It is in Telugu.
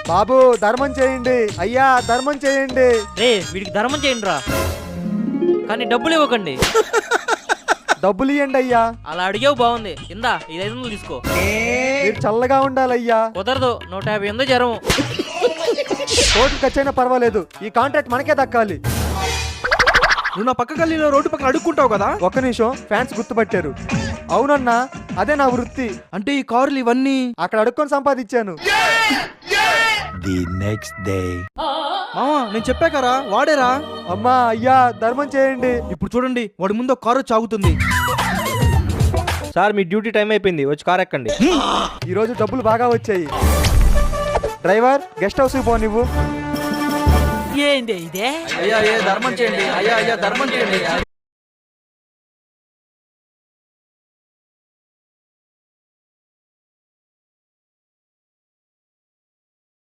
బాబు ధర్మం చేయండి, అయ్యా ధర్మం చేయండి. రే వీడికి ధర్మం చేయండి రా, కానీ డబ్బులు ఇవ్వకండి. డబ్బులు ఇవ్వండి అయ్యా. అలా అడిగావు బాగుంది, ఇందా ఈ 500 తీసుకో. మీరు చల్లగా ఉండాలయ్యా. కుదరదు, 150 ఎందు జ్వరం. కోర్టు ఖర్చైనా పర్వాలేదు, ఈ కాంట్రాక్ట్ మనకే దక్కాలి. నువ్వు నా పక్క గల్లీలో రోడ్డు పక్కన అడుక్కుంటావు కదా. ఒక్క నిమిషం, ఫ్యాన్స్ గుర్తుపట్టారు. అవునన్నా, అదే నా వృత్తి. అంటే ఈ కార్లు ఇవన్నీ అక్కడ అడుక్కొని సంపాదించాను. The next day. మామా నేను చెప్పాకరా వాడేరా. అమ్మా అయ్యా ధర్మం చేయండి. ఇప్పుడు చూడండి వాడి ముందు ఒక కారు చాగుతుంది. సార్ మీ డ్యూటీ టైం అయిపోయింది, వచ్చి కార్ ఎక్కండి. ఈ రోజు డబ్బులు బాగా వచ్చాయి. డ్రైవర్ గెస్ట్ హౌస్ పో నువ్వు. ఏంది ఇదే? అయ్యా ధర్మం చేయండి, అయ్యా ధర్మం చేయండి.